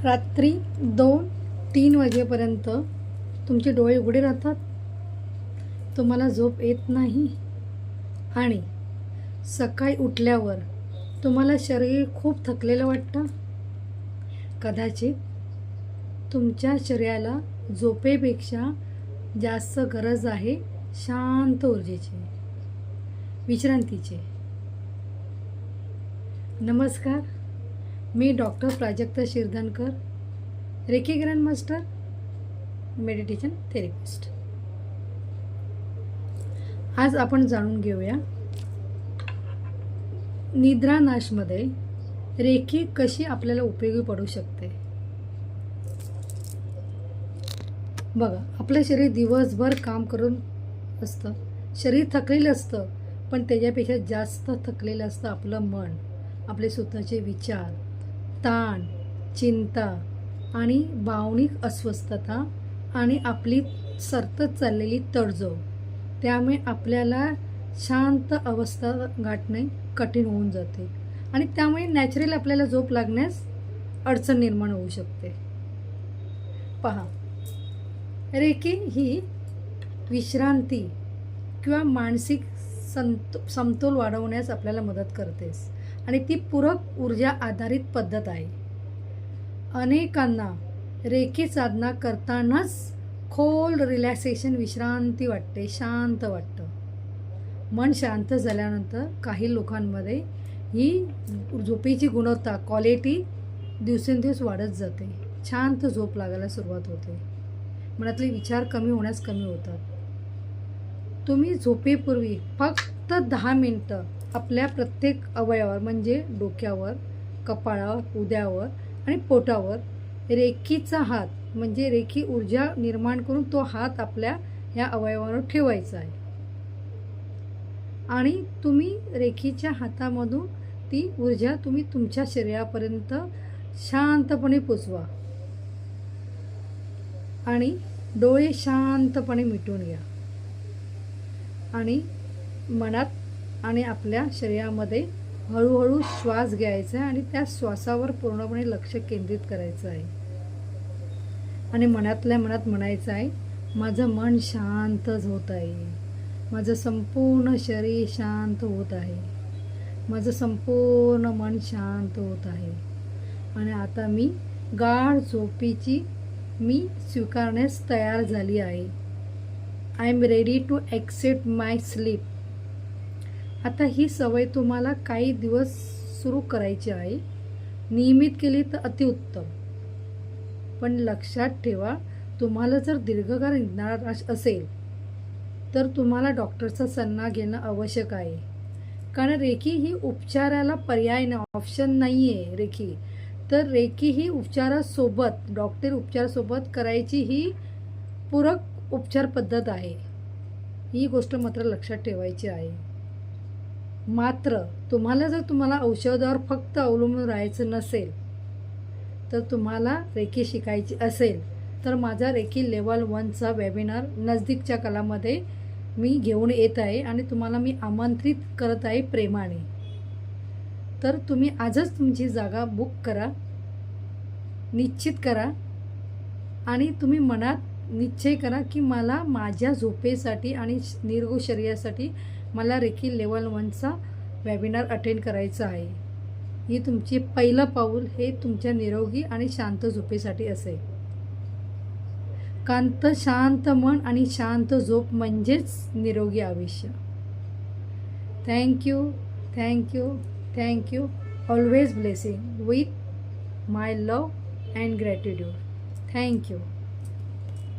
रात्री 2-3 वाजेपर्यंत तुमचे डोळे उघडे राहतात, तुम्हाला झोप येत नाही आणि सकाळी उठल्यावर तुम्हाला शरीर खूप थकलेलं वाटतं. कदाचित तुमच्या शरीराला झोपेपेक्षा जास्त गरज आहे शांत ऊर्जेची, विश्रांतीची. नमस्कार, मी doctor Prajakta Shirdhankar, reiki grand master, meditation therapist. आज आपण जाणून घेऊया निद्रानाशमध्ये रेकी कशी आपल्याला उपयोगी पडू शकते. बघा, आपलं शरीर दिवसभर काम करून असतं, शरीर थकलेलं असतं, पण त्याच्यापेक्षा जास्त थकलेलं असतं आपलं मन, आपले स्वतःचे विचार, ताण, चिंता आणि भावनिक अस्वस्थता आणि आपली सतत चाललेली तडजोड. त्यामुळे आपल्याला शांत अवस्था गाठणे कठीण होऊन जाते आणि त्यामुळे नॅचरल आपल्याला झोप लागण्यास अडचण निर्माण होऊ शकते. पहा, रेकी ही विश्रांती किंवा मानसिक समतोल वाढवण्यास आपल्याला मदत करतेस आणि ती पूरक ऊर्जा आधारित पद्धत आहे. अनेकांना रेकी साधना करतानाच खोल रिलॅक्सेशन, विश्रांती वाटते, शांत वाटतं. मन शांत झाल्यानंतर काही लोकांमध्ये ही झोपेची गुणवत्ता, क्वालिटी दिवसेंदिवस वाढत जाते. शांत झोप लागायला सुरुवात होते, मनातले विचार कमी होण्यास कमी होतात. तुम्ही झोपेपूर्वी फक्त 10 मिनटं आपल्या प्रत्येक अवयवावर म्हणजे डोक्यावर, कपाळावर, उद्यावर आणि पोटावर रेकीचा हात म्हणजे रेकी ऊर्जा निर्माण करून तो हात आपल्या ह्या अवयवावर ठेवायचा आहे आणि तुम्ही रेकीच्या हातामधून ती ऊर्जा तुम्ही तुमच्या शरीरापर्यंत शांतपणे पोचवा आणि डोळे शांतपणे मिटून घ्या आणि मनात आणि आपल्या शरीरामध्ये हळूहळू श्वास घ्यायचा आहे आणि त्या श्वासावर पूर्णपणे लक्ष केंद्रित करायचं आहे आणि मनातल्या मनात म्हणायचं आहे, माझं मन शांत होत आहे, माझं संपूर्ण शरीर शांत होत आहे, माझं संपूर्ण मन शांत होत आहे आणि आता मी गाढ झोपेची मी स्वीकारण्यास तयार झाली आहे. I am ready to accept my sleep. आता ही सवय तुम्हाला काही दिवस सुरू करायची आहे. नियमित केली तर अतिउत्तम, पण लक्षात ठेवा, तुम्हाला जर दीर्घकाळ निद्रानाश असेल तर तुम्हाला डॉक्टरचा सल्ला घेणं आवश्यक आहे. कारण रेकी ही उपचाराला पर्याय नाही, ऑप्शन नाही आहे रेकी. तर रेकी ही उपचारासोबत, डॉक्टर उपचारासोबत करायची ही पूरक उपचार पद्धत आहे. ही गोष्ट मात्र लक्षात ठेवायची आहे. मात्र तुम्हाला औषधावर फक्त अवलंबून राहायचं नसेल तर तुम्हाला रेकी शिकायची असेल तर माझा रेकी लेवल 1चा वेबिनार नजदीकच्या कालामध्ये मी घेऊन येत आहे आणि तुम्हाला मी आमंत्रित करत आहे प्रेमाने. तर तुम्ही आजच तुमची जागा बुक करा, निश्चित करा आणि तुम्ही मनात निश्चय करा की मला माझ्या झोपेसाठी आणि निरोगी शरीरासाठी मला रेकी लेवल 1चा वेबिनार अटेंड करायचा आहे. ही तुमची पहिलं पाऊल हे तुमच्या निरोगी आणि शांत झोपेसाठी असेल. शांत मन आणि शांत झोप म्हणजेच निरोगी आयुष्य. Thank you, thank you, thank you. Always blessing with my love and gratitude. Thank you.